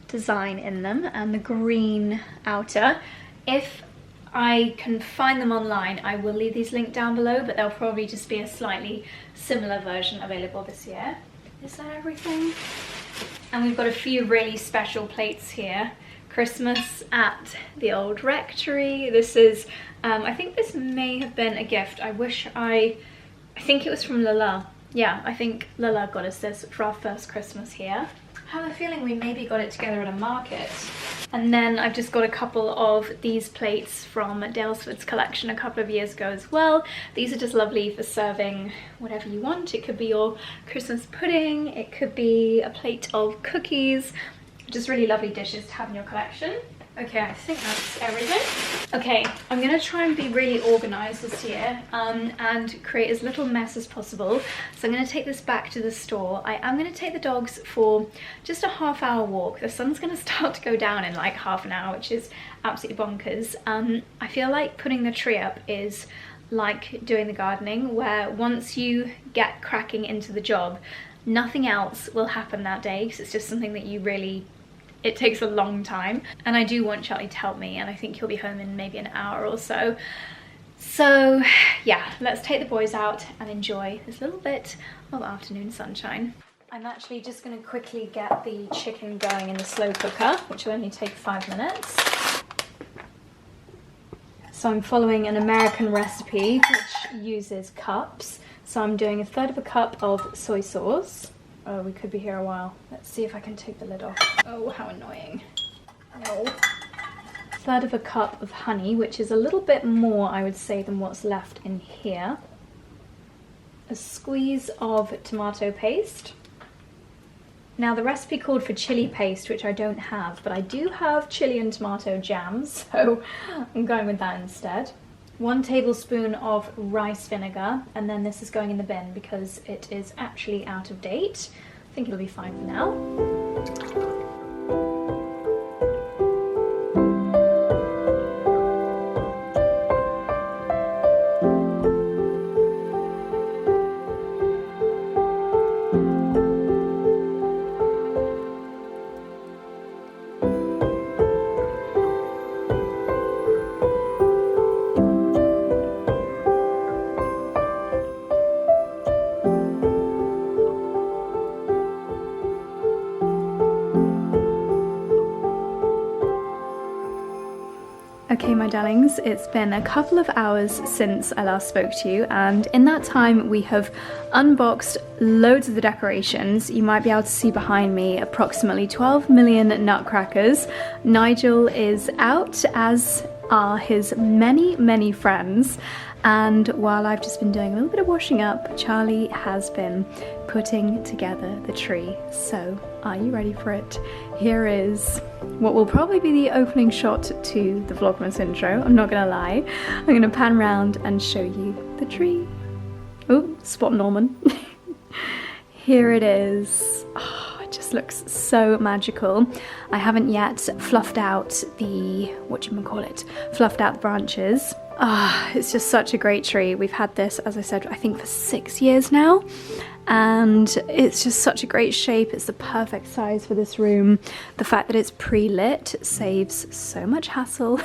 design in them and the green outer. If I can find them online, I will leave these linked down below, but there'll probably just be a slightly similar version available this year. Is that everything? And we've got a few really special plates here. Christmas at the old rectory. This is, I think this may have been a gift. I think it was from 𝑙𝑎. Yeah, I think 𝑙𝑎 got us this for our first Christmas here. I have a feeling we maybe got it together at a market. And then I've just got a couple of these plates from Daylesford's collection a couple of years ago as well. These are just lovely for serving whatever you want. It could be your Christmas pudding, it could be a plate of cookies. Just really lovely dishes to have in your collection. Okay, I think that's everything. Okay, I'm gonna try and be really organized this year and create as little mess as possible. So I'm gonna take this back to the store. I am gonna take the dogs for just a half-hour walk. The sun's gonna start to go down in like half an hour, which is absolutely bonkers. I feel like putting the tree up is like doing the gardening, where once you get cracking into the job, nothing else will happen that day, because it's just something that you really... It takes a long time, and I do want Charlie to help me, and I think he'll be home in maybe an hour or so. So yeah, let's take the boys out and enjoy this little bit of afternoon sunshine. I'm actually just going to quickly get the chicken going in the slow cooker, which will only take 5 minutes. So I'm following an American recipe which uses cups. So I'm doing 1/3 cup of soy sauce. Oh, we could be here a while. Let's see if I can take the lid off. Oh, how annoying. No. 1/3 cup of honey, which is a little bit more, I would say, than what's left in here. A squeeze of tomato paste. Now, the recipe called for chili paste, which I don't have, but I do have chili and tomato jams, so I'm going with that instead. 1 tablespoon of rice vinegar, and then this is going in the bin because it is actually out of date. I think it'll be fine for now. Okay, my darlings, it's been a couple of hours since I last spoke to you, and in that time we have unboxed loads of the decorations. You might be able to see behind me approximately 12 million nutcrackers. Nigel is out, as are his many friends, and while I've just been doing a little bit of washing up, Charlie has been putting together the tree. So, are you ready for it? Here is what will probably be the opening shot to the Vlogmas intro, I'm not gonna lie. I'm gonna pan around and show you the tree. Oh, spot Norman. Here it is. Oh, it just looks so magical. I haven't yet fluffed out the, fluffed out the branches. Ah, it's just such a great tree. We've had this, as I said, I think for 6 years now, and it's just such a great shape. It's the perfect size for this room. The fact that it's pre-lit saves so much hassle.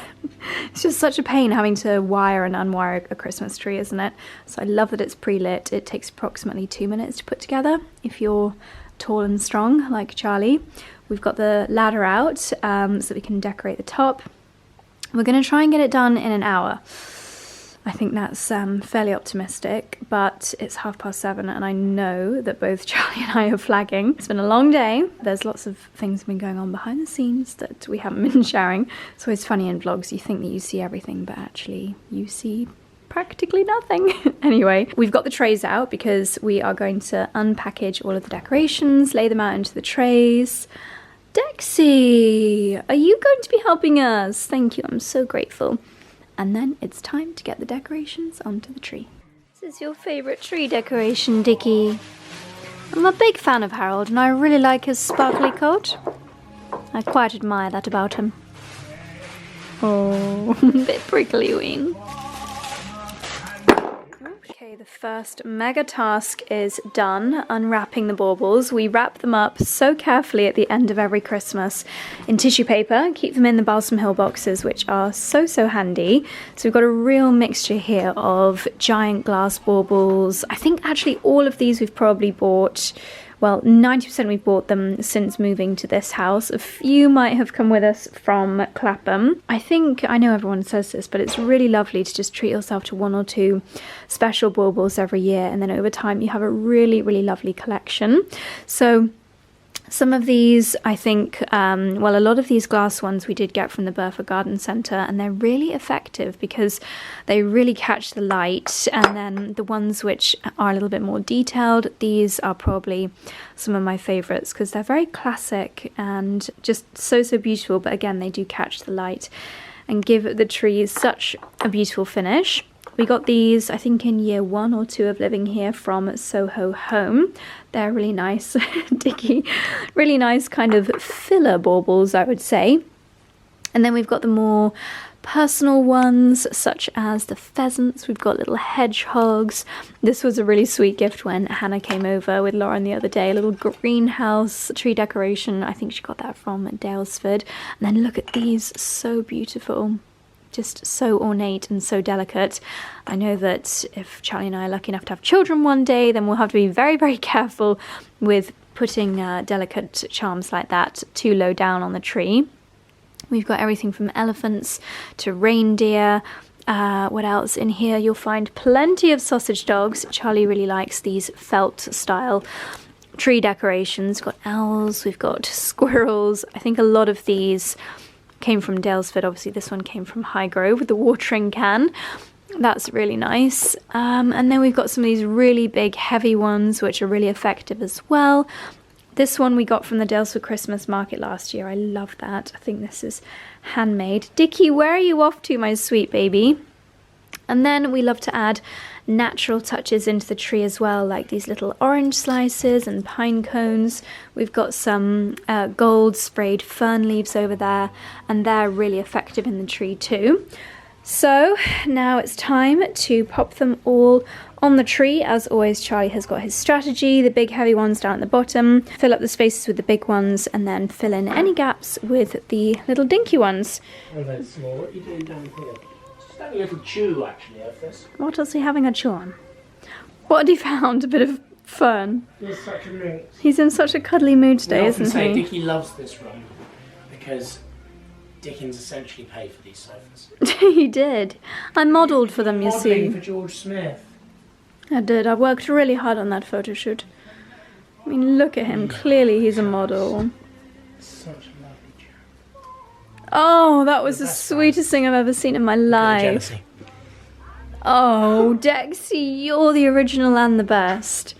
It's just such a pain having to wire and unwire a Christmas tree, isn't it? So I love that it's pre-lit. It takes approximately 2 minutes to put together if you're tall and strong like Charlie. We've got the ladder out so that we can decorate the top. We're going to try and get it done in an hour. I think that's fairly optimistic, but it's 7:30 and I know that both Charlie and I are flagging. It's been a long day. There's lots of things been going on behind the scenes that we haven't been sharing. It's always funny in vlogs, you think that you see everything, but actually you see practically nothing. Anyway, we've got the trays out because we are going to unpackage all of the decorations, lay them out into the trays. Dexy, are you going to be helping us? Thank you, I'm so grateful. And then it's time to get the decorations onto the tree. This is your favourite tree decoration, Dickie. I'm a big fan of Harold and I really like his sparkly coat. I quite admire that about him. Oh, a bit prickly ween. Okay, the first mega task is done, unwrapping the baubles. We wrap them up so carefully at the end of every Christmas in tissue paper, keep them in the Balsam Hill boxes, which are so handy. So we've got a real mixture here of giant glass baubles. I think actually all of these we've probably bought, well, 90% we've bought them since moving to this house. A few might have come with us from Clapham. I know everyone says this, but it's really lovely to just treat yourself to 1 or 2 special baubles every year, and then over time you have a really lovely collection. So some of these, I think, well, a lot of these glass ones we did get from the 𝑭𝒂𝒕 Garden Centre, and they're really effective because they really catch the light. And then the ones which are a little bit more detailed, these are probably some of my favourites because they're very classic and just so beautiful, but again, they do catch the light and give the trees such a beautiful finish. We got these, I think, in year 1 or 2 of living here from Soho Home. They're really nice, Dickie, really nice kind of filler baubles, I would say. And then we've got the more personal ones, such as the pheasants. We've got little hedgehogs. This was a really sweet gift when Hannah came over with Lauren the other day. A little greenhouse tree decoration. I think she got that from Daylesford. And then look at these, so beautiful. Just so ornate and so delicate. I know that if Charlie and I are lucky enough to have children one day, then we'll have to be very careful with putting delicate charms like that too low down on the tree. We've got everything from elephants to reindeer. What else in here? You'll find plenty of sausage dogs. Charlie really likes these felt style tree decorations. We've got owls, we've got squirrels. I think a lot of these came from Daylesford. Obviously this one came from Highgrove with the watering can. That's really nice. And then we've got some of these really big heavy ones which are really effective as well. This one we got from the Daylesford Christmas market last year. I love that. I think this is handmade. Dickie, where are you off to, my sweet baby? And then we love to add natural touches into the tree as well, like these little orange slices and pine cones. We've got some gold sprayed fern leaves over there, and they're really effective in the tree too. So now it's time to pop them all on the tree. As always, Charlie has got his strategy. The big heavy ones down at the bottom, fill up the spaces with the big ones, and then fill in any gaps with the little dinky ones. Oh, that's small. What are you doing down here? A little chew actually of this. What else is he having a chew on? What had he found? A bit of fern. He's such a minx. He's in such a cuddly mood today, isn't he? I think he loves this room because Dickens essentially paid for these sofas. He did. I modelled for them, you see. Modelling for George Smith. I did. I worked really hard on that photo shoot. I mean, look at him. Clearly he's a model. Such a lovely chap. Oh, that was the sweetest thing I've ever seen in my life. Jealousy. Oh, Dexy, you're the original and the best.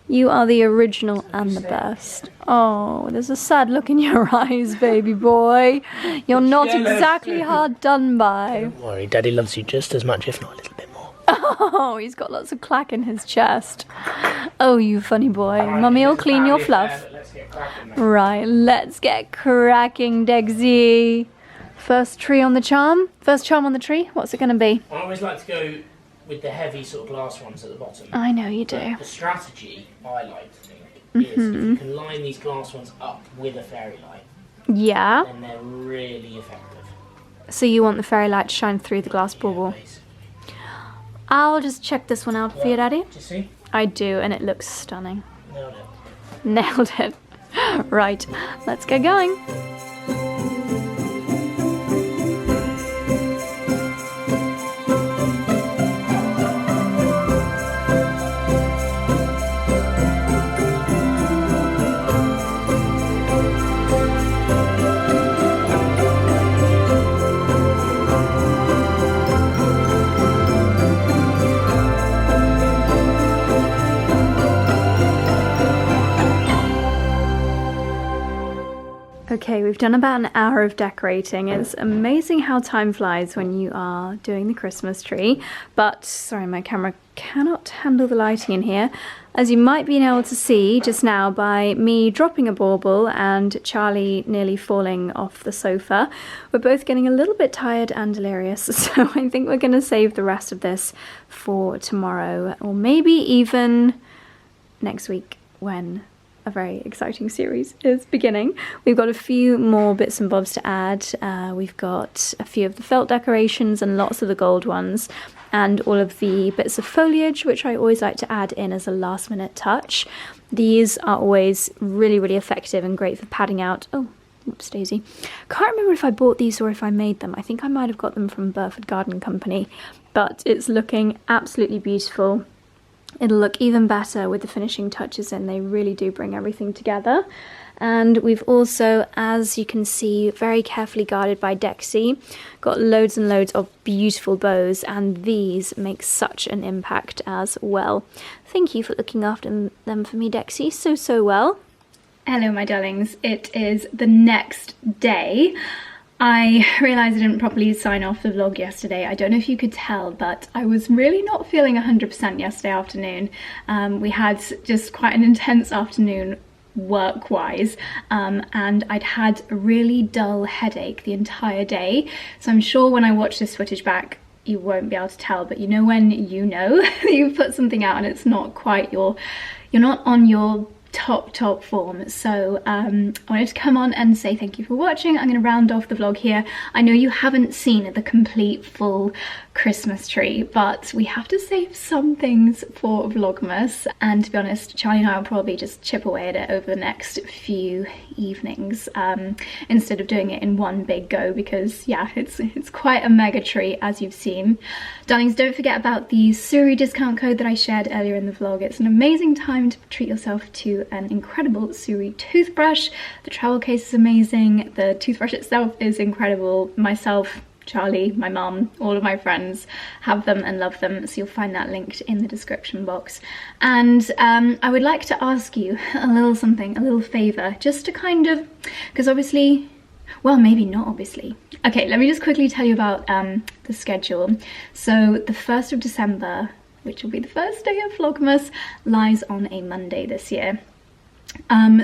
You are the original and the best. Oh, there's a sad look in your eyes, baby boy. You're not exactly hard done by. Don't worry, Daddy loves you just as much, if not a little bit more. Oh, he's got lots of clack in his chest. Oh, you funny boy. Mummy will clean your fluff. Let's get cracking, mate. Right, let's get cracking, Dexy. First tree on the charm. First charm on the tree. What's it going to be? I always like to go with the heavy sort of glass ones at the bottom. I know you do. The strategy, I like to think, is if you can line these glass ones up with a fairy light, Yeah. then they're really effective. So you want the fairy light to shine through the glass bauble. Basically. I'll just check this one out for you, Daddy. Do you see? I do, and it looks stunning. Nailed it. Nailed it. Right, let's get going. Okay, we've done about an hour of decorating. It's amazing how time flies when you are doing the Christmas tree. But, sorry, my camera cannot handle the lighting in here. As you might be able to see just now by me dropping a bauble and Charlie nearly falling off the sofa, we're both getting a little bit tired and delirious. So I think we're going to save the rest of this for tomorrow, or maybe even next week when a very exciting series is beginning. We've got a few more bits and bobs to add. We've got a few of the felt decorations and lots of the gold ones, and all of the bits of foliage, which I always like to add in as a last minute touch. These are always really, really effective and great for padding out. Oh, whoops daisy. Can't remember if I bought these or if I made them. I think I might have got them from Burford Garden Company, but it's looking absolutely beautiful. It'll look even better with the finishing touches in. They really do bring everything together. And we've also, as you can see, very carefully guarded by Dexy, got loads and loads of beautiful bows, and these make such an impact as well. Thank you for looking after them for me, Dexy, so well. Hello, my darlings. It is the next day. I realised I didn't properly sign off the vlog yesterday. I don't know if you could tell, but I was really not feeling 100% yesterday afternoon. We had just quite an intense afternoon work-wise, and I'd had a really dull headache the entire day. So I'm sure when I watch this footage back, you won't be able to tell, but you know when you know that you've put something out and it's not quite you're not on your top form. So I wanted to come on and say thank you for watching. I'm going to round off the vlog here. I know you haven't seen the complete full Christmas tree, but we have to save some things for Vlogmas, and to be honest, Charlie and I will probably just chip away at it over the next few evenings instead of doing it in one big go, because yeah, it's quite a mega tree, as you've seen. Darlings, don't forget about the 𝑭𝒐𝒻 discount code that I shared earlier in the vlog. It's an amazing time to treat yourself to an incredible 𝑭𝒐𝒻 toothbrush. The travel case is amazing, the toothbrush itself is incredible. Myself, Charlie, my mum, all of my friends have them and love them, so you'll find that linked in the description box. And I would like to ask you a little something, a little favour, just to kind of, because obviously, well, maybe not obviously. Okay, let me just quickly tell you about the schedule. So the 1st of December, which will be the first day of Vlogmas, lies on a Monday this year.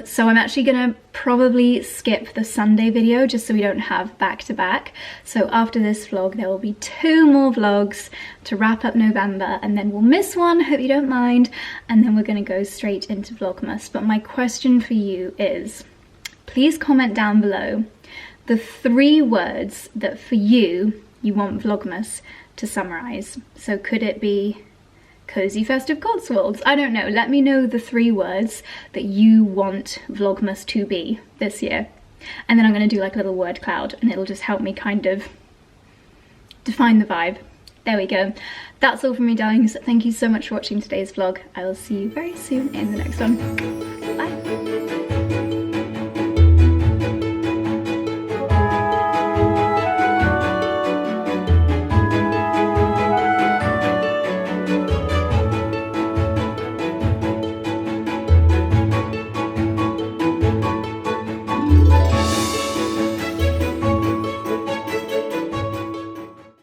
So I'm actually gonna probably skip the Sunday video just so we don't have back-to-back. So after this vlog there will be 2 more vlogs to wrap up November, and then we'll miss one, hope you don't mind, and then we're gonna go straight into Vlogmas. But my question for you is, please comment down below the 3 words that for you want Vlogmas to summarise. So could it be cozy festive Cotswolds? I don't know. Let me know the 3 words that you want Vlogmas to be this year. And then I'm going to do like a little word cloud, and it'll just help me kind of define the vibe. There we go. That's all from me, darlings. Thank you so much for watching today's vlog. I will see you very soon in the next one. Bye.